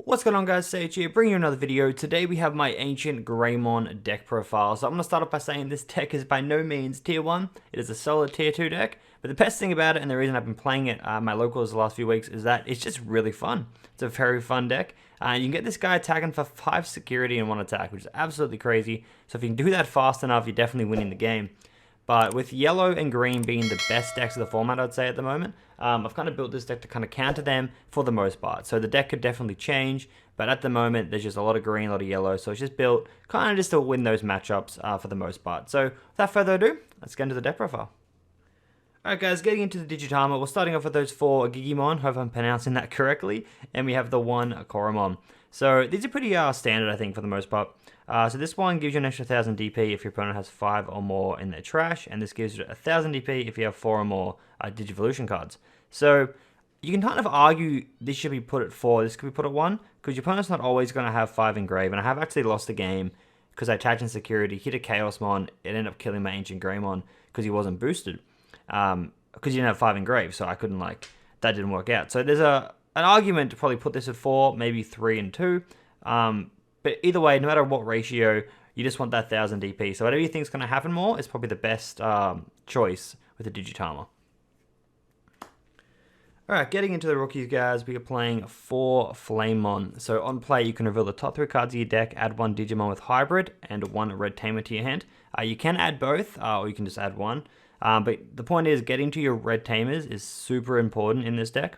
What's going on, guys? Sage here, bringing you another video. Today we have my Ancientgreymon deck profile. So I'm going to start off by saying this deck is by no means tier 1. It is a solid tier 2 deck. But the best thing about it, and the reason I've been playing it my locals the last few weeks, is that it's just really fun. It's a very fun deck. You can get this guy attacking for 5 security and 1 attack, which is absolutely crazy. So if you can do that fast enough, you're definitely winning the game. But with yellow and green being the best decks of the format, I'd say at the moment, I've kind of built this deck to kind of counter them for the most part. So the deck could definitely change, but at the moment, there's just a lot of green, a lot of yellow. So it's just built kind of just to win those matchups for the most part. So without further ado, let's get into the deck profile. Alright guys, getting into the Digimon, we're starting off with those 4 Digimon, hope I'm pronouncing that correctly, and we have the 1 Koromon. So these are pretty standard, I think, for the most part. So this one gives you an extra 1000 DP if your opponent has 5 or more in their trash, and this gives you 1000 DP if you have 4 or more digivolution cards. So you can kind of argue this should be put at 4, this could be put at 1, because your opponent's not always going to have 5 engraved, and I have actually lost a game because I attacked in security, hit a Chaosmon, it ended up killing my Ancientgreymon because he wasn't boosted. Because you didn't have 5 engraved, so I couldn't, that didn't work out. So there's an argument to probably put this at 4, maybe 3 and 2. But either way, no matter what ratio, you just want that 1000 DP. So whatever you think is going to happen more is probably the best choice with the Digitama. Alright, getting into the rookies, guys, we are playing 4 Flamemon. So on play, you can reveal the top 3 cards of your deck, add 1 Digimon with Hybrid, and 1 Red Tamer to your hand. You can add both, or you can just add 1. But the point is, getting to your Red Tamers is super important in this deck.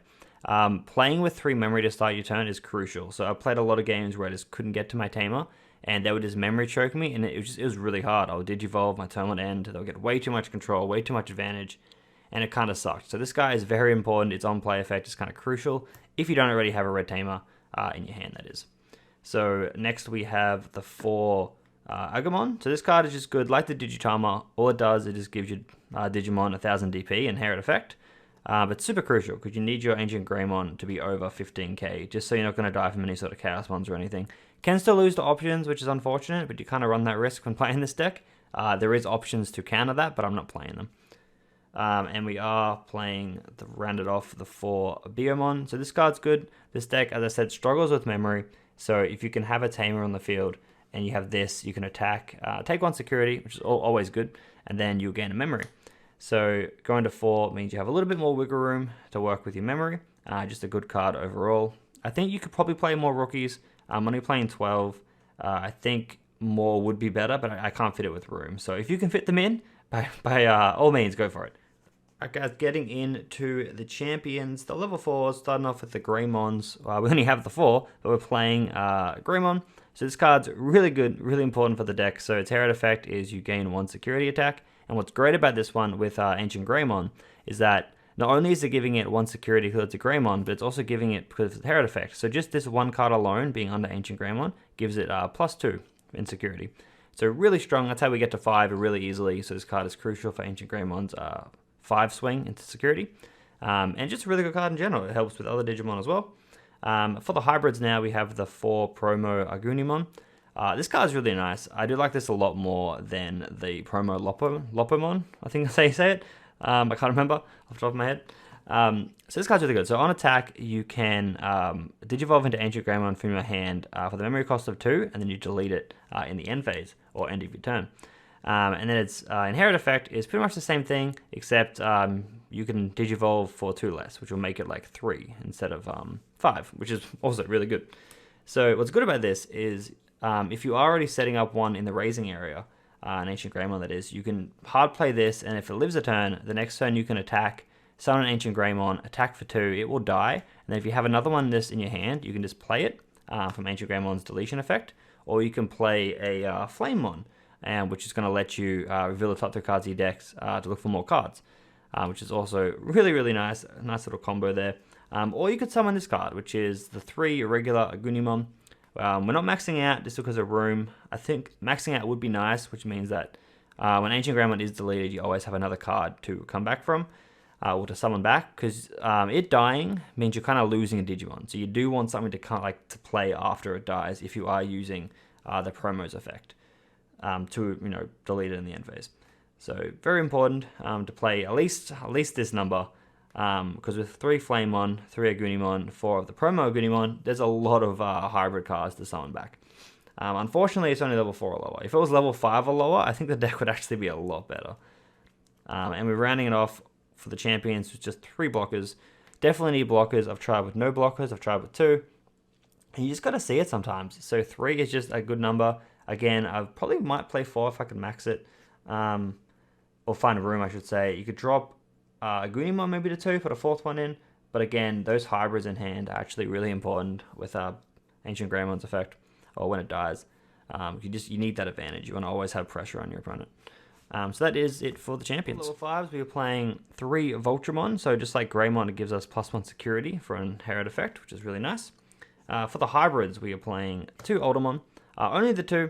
Playing with 3 memory to start your turn is crucial. So I played a lot of games where I just couldn't get to my Tamer, and they would just memory choke me, and it was really hard. I would Digivolve, my turn would end, they'll get way too much control, way too much advantage, and it kind of sucked. So this guy is very important. Its on-play effect is kind of crucial if you don't already have a Red Tamer in your hand, that is. So next we have the 4 Agumon. So this card is just good, like the Digitama. All it does, it just gives you Digimon 1000 DP and Inherit effect. But super crucial because you need your Ancientgreymon to be over 15k, just so you're not going to die from any sort of Chaos Mons or anything. Can still lose to options, which is unfortunate, but you kind of run that risk when playing this deck. There is options to counter that, but I'm not playing them. And we are playing, rounded off, the 4 Biomon. So this card's good. This deck, as I said, struggles with memory. So if you can have a Tamer on the field and you have this, you can attack, take 1 security, which is always good, and then you'll gain a memory. So going to 4 means you have a little bit more wiggle room to work with your memory. Just a good card overall. I think you could probably play more rookies. I'm only playing 12. I think more would be better, but I can't fit it with room. So if you can fit them in, by all means, go for it. Alright guys, getting into the champions, the level 4s, starting off with the Greymons. We only have the 4, but we're playing Greymon. So this card's really good, really important for the deck. So its Inherit effect is you gain 1 security attack. And what's great about this one with Ancientgreymon is that not only is it giving it 1 security because it's a Greymon, but it's also giving it because of its Inherit effect. So just this 1 card alone, being under Ancientgreymon, gives it +2 in security. So really strong. That's how we get to 5 really easily. So this card is crucial for Ancientgreymon's 5 swing into security. And just a really good card in general. It helps with other Digimon as well. For the hybrids now, we have the 4 Promo Agunimon. This card is really nice. I do like this a lot more than the Promo Lopomon, I think that's how you say it. I can't remember off the top of my head. So this card's really good. So on attack, you can Digivolve into Ancientgreymon from your hand for the memory cost of 2, and then you delete it in the end phase, or end of your turn. And then its Inherit effect is pretty much the same thing, except you can Digivolve for 2 less, which will make it like 3 instead of 5, which is also really good. So what's good about this is if you are already setting up 1 in the raising area, an Ancientgreymon that is, you can hard play this, and if it lives a turn, the next turn you can attack, summon an Ancientgreymon, attack for 2, it will die, and then if you have another one this in your hand, you can just play it from Ancientgreymon's deletion effect, or you can play a Flamemon, which is going to let you reveal the top 3 cards of your decks to look for more cards, which is also really, really nice. A nice little combo there. Or you could summon this card, which is the 3 regular Agunimon. We're not maxing out just because of room. I think maxing out would be nice, which means that when Ancientgreymon is deleted, you always have another card to come back from, or to summon back, because it dying means you're kind of losing a Digimon. So you do want something to kind of to play after it dies if you are using the Promos effect to delete it in the end phase. So very important to play at least this number Because with 3 Flamemon, 3 Agunimon, 4 of the promo Agunimon, there's a lot of hybrid cards to summon back. Unfortunately, it's only level 4 or lower. If it was level 5 or lower, I think the deck would actually be a lot better. And we're rounding it off for the champions with just 3 blockers. Definitely need blockers. I've tried with no blockers. I've tried with 2. And you just got to see it sometimes. So 3 is just a good number. Again, I probably might play 4 if I could max it. Or find a room, I should say. You could drop Agunimon maybe to 2, put a 4th one in. But again, those hybrids in hand are actually really important with Ancientgreymon's effect, or when it dies. You need that advantage. You want to always have pressure on your opponent. So that is it for the champions. Level 5s, we were playing 3 Voltramon. So just like Greymon, it gives us +1 security for an inherit effect, which is really nice. For the hybrids, we are playing 2 Aldermon. Only the 2.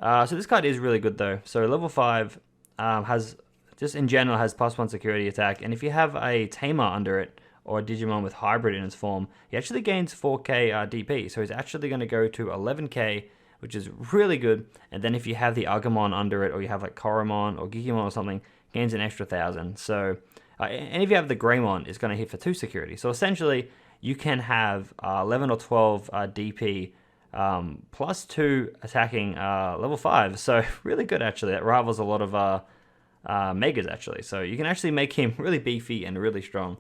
So this card is really good though. So level 5 has, just in general, has +1 security attack. And if you have a Tamer under it, or a Digimon with hybrid in its form, he actually gains 4k DP. So he's actually going to go to 11k, which is really good. And then if you have the Agumon under it, or you have like Koromon or Gigimon or something, gains an extra 1,000. So, and if you have the Greymon, it's going to hit for 2 security. So essentially, you can have 11 or 12 DP +2 attacking level 5. So really good actually. That rivals a lot of Megas actually. So you can actually make him really beefy and really strong.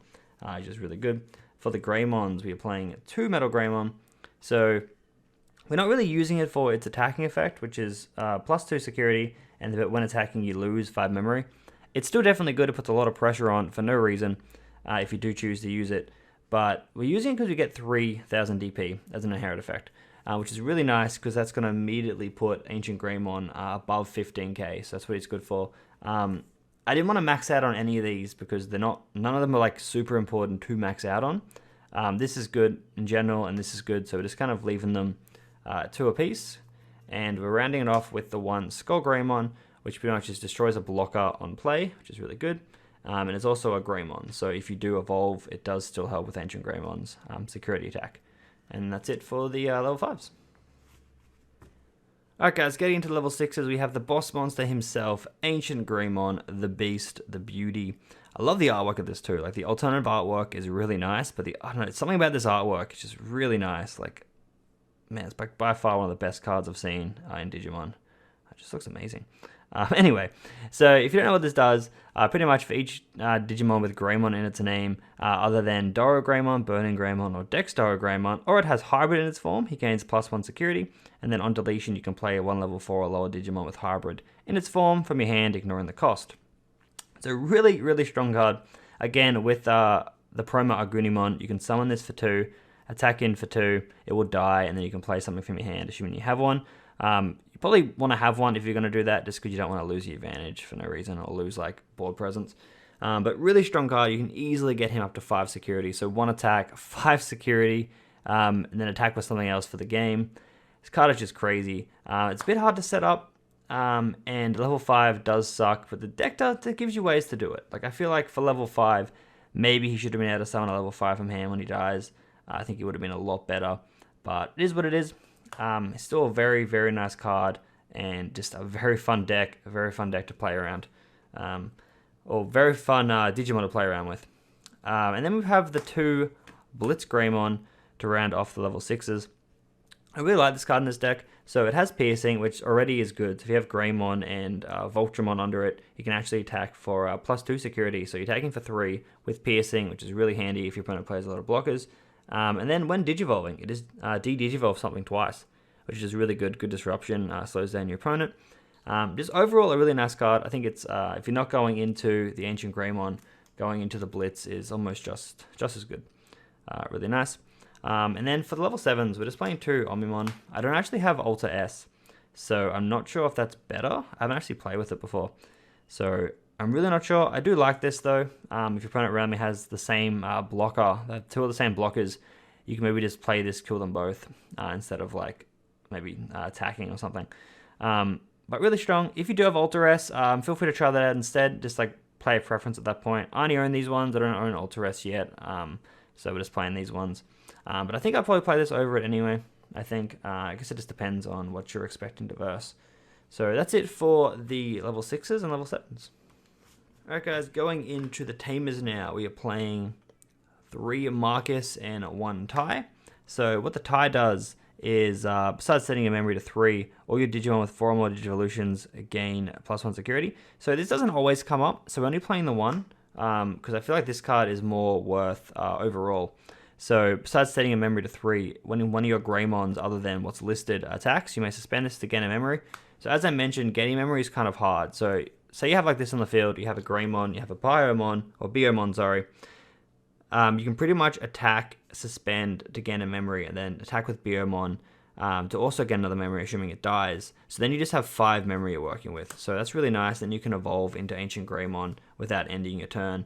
Which is really good. For the Greymons, we are playing 2 Metal Greymon. So we're not really using it for its attacking effect, which is +2 security, and when attacking you lose 5 memory. It's still definitely good. It puts a lot of pressure on for no reason if you do choose to use it. But we're using it because we get 3,000 DP as an inherit effect, which is really nice because that's going to immediately put Ancientgreymon above 15k. So that's what it's good for. I didn't want to max out on any of these because none of them are like super important to max out on. This is good in general, and this is good, so we're just kind of leaving them 2 apiece. And we're rounding it off with the 1 Skullgreymon, which pretty much just destroys a blocker on play, which is really good. And it's also a Greymon, so if you do evolve, it does still help with Ancientgreymon's security attack. And that's it for the level 5s. Alright guys, getting into level 6s, we have the boss monster himself, Ancientgreymon, the Beast, the Beauty. I love the artwork of this too. Like, the alternative artwork is really nice, but I don't know, it's something about this artwork. It's just really nice. Like, man, it's by far one of the best cards I've seen in Digimon. It just looks amazing. Anyway, so if you don't know what this does, pretty much for each Digimon with Greymon in its name, other than Doro Greymon, Burning Greymon, or Dexdoro Greymon, or it has hybrid in its form, he gains +1 security, and then on deletion you can play a 1 level 4 or lower Digimon with hybrid in its form from your hand, ignoring the cost. It's a really, really strong card. Again, with the promo Agunimon, you can summon this for 2, attack in for 2, it will die, and then you can play something from your hand, assuming you have one. You probably want to have one if you're going to do that, just because you don't want to lose the advantage for no reason, or lose like board presence. But really strong card. You can easily get him up to 5 security. So 1 attack, 5 security, and then attack with something else for the game. This card is just crazy. It's a bit hard to set up, and level 5 does suck, but the deck gives you ways to do it. Like, I feel like for level 5, maybe he should have been able to summon a level 5 from hand when he dies. I think it would have been a lot better, but it is what it is. It's still a very, very nice card, and just a very fun deck, to play around. Or very fun Digimon to play around with. And then we have the 2 Blitz Greymon to round off the level 6s. I really like this card in this deck. So it has Piercing, which already is good. So if you have Greymon and Voltramon under it, you can actually attack for +2 security. So you're attacking for 3 with Piercing, which is really handy if your opponent plays a lot of blockers. And then when Digivolving, it is de-Digivolve something twice, which is really good. Good disruption, slows down your opponent. Just overall a really nice card. I think it's if you're not going into the Ancientgreymon, going into the Blitz is almost just as good. Really nice. And then for the level 7s, we're just playing 2 Omnimon. I don't actually have Alter S, so I'm not sure if that's better. I haven't actually played with it before, so I'm really not sure. I do like this though. If your opponent around me has the same blocker, 2 of the same blockers, you can maybe just play this, kill them both, instead of like maybe attacking or something. But really strong. If you do have Alter S, feel free to try that out instead. Just like play a preference at that point. I only own these ones. I don't own Alter S yet, so we're just playing these ones. But I think I'll probably play this over it anyway. I guess it just depends on what you're expecting to verse. So that's it for the level 6s and level 7s. Alright guys, going into the Tamers now. We are playing 3 Marcus and 1 Tai. So what the Tai does is, besides setting your memory to 3, all your Digimon with 4 or more Digivolutions gain +1 security. So this doesn't always come up, so we're only playing the 1, because I feel like this card is more worth overall. So besides setting your memory to 3, when one of your Greymons other than what's listed attacks, you may suspend this to gain a memory. So as I mentioned, gaining memory is kind of hard. So say you have like this on the field, you have a Greymon, you have a Biomon, sorry. You can pretty much attack, suspend to gain a memory, and then attack with Biomon to also get another memory, assuming it dies. So then you just have 5 memory you're working with. So that's really nice. Then you can evolve into Ancientgreymon without ending your turn.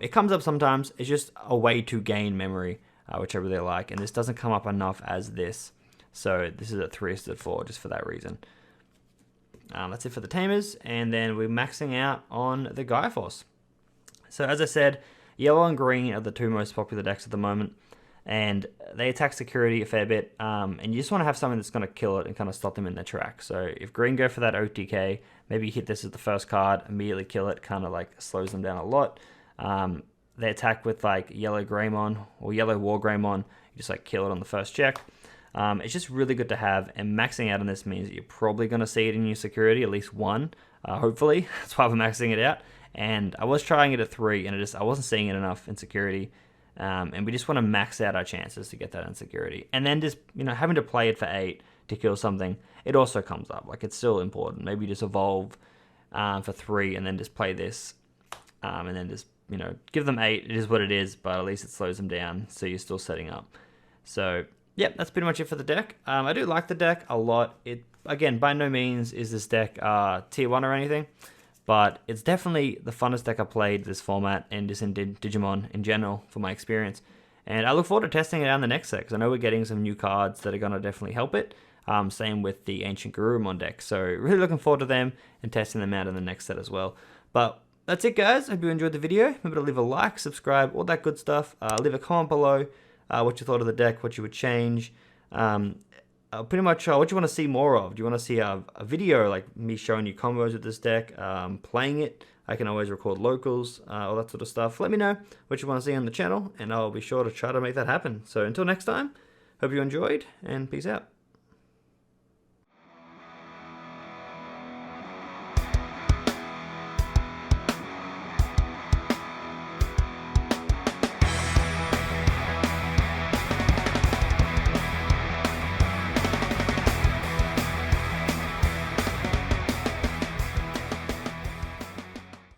It comes up sometimes. It's just a way to gain memory, which I really like. And this doesn't come up enough as this. So this is at 3 instead of 4, just for that reason. That's it for the Tamers. And then we're maxing out on the Gaia Force. So as I said, yellow and green are the 2 most popular decks at the moment, and they attack security a fair bit, and you just want to have something that's going to kill it and kind of stop them in their track. So if green go for that OTK, maybe you hit this as the first card, immediately kill it, kind of like slows them down a lot. They attack with like yellow Greymon or yellow War Greymon, you just like kill it on the first check. It's just really good to have, and maxing out on this means that you're probably going to see it in your security, at least 1, hopefully. That's why we're maxing it out. And I was trying it at 3, and I wasn't seeing it enough in security. And we just want to max out our chances to get that in security. And then just, having to play it for 8 to kill something, it also comes up. Like, it's still important. Maybe just evolve for 3 and then just play this. And then just, give them 8. It is what it is, but at least it slows them down, so you're still setting up. So, yep, that's pretty much it for the deck. I do like the deck a lot. Again, by no means is this deck tier 1 or anything. But it's definitely the funnest deck I've played this format and just in Digimon in general for my experience. And I look forward to testing it out in the next set, because I know we're getting some new cards that are going to definitely help it. Same with the Ancientgreymon deck. So really looking forward to them and testing them out in the next set as well. But that's it, guys. Hope you enjoyed the video. Remember to leave a like, subscribe, all that good stuff. Leave a comment below what you thought of the deck, what you would change. Pretty much what you want to see more of. Do you want to see a video like me showing you combos with this deck, playing it? I can always record locals, all that sort of stuff. Let me know what you want to see on the channel, and I'll be sure to try to make that happen. So until next time, hope you enjoyed, and peace out.